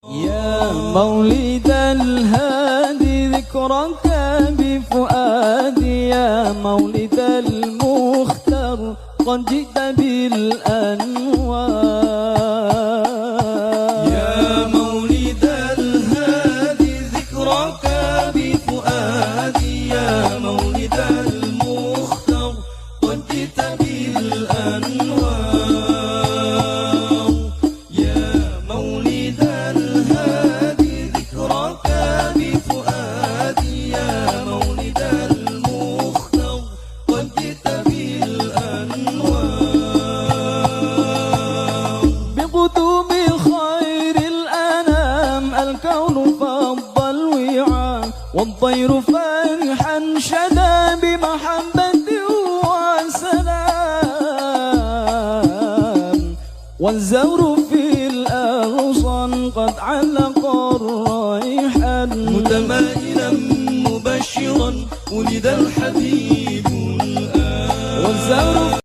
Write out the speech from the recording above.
يا مولد الهادي ذكرك بفؤادي، يا مولد المختار قد جئت بالأنوار. يا مولد الهادي ذكرك بفؤادي، يا مولد المختار قد جئت بالأنوار. يا مولد الهادي ذكرك بفؤادي، يا مولد المختار قد جئت بالأنوار. بقدوم خير الأنام الكون فض الوعاء، والطير فرحا شدا بمحبة وسلام، والزور في الأغصان قد علق الريحان، متمائلا مبشرا ولد الحبيب الآن. والزور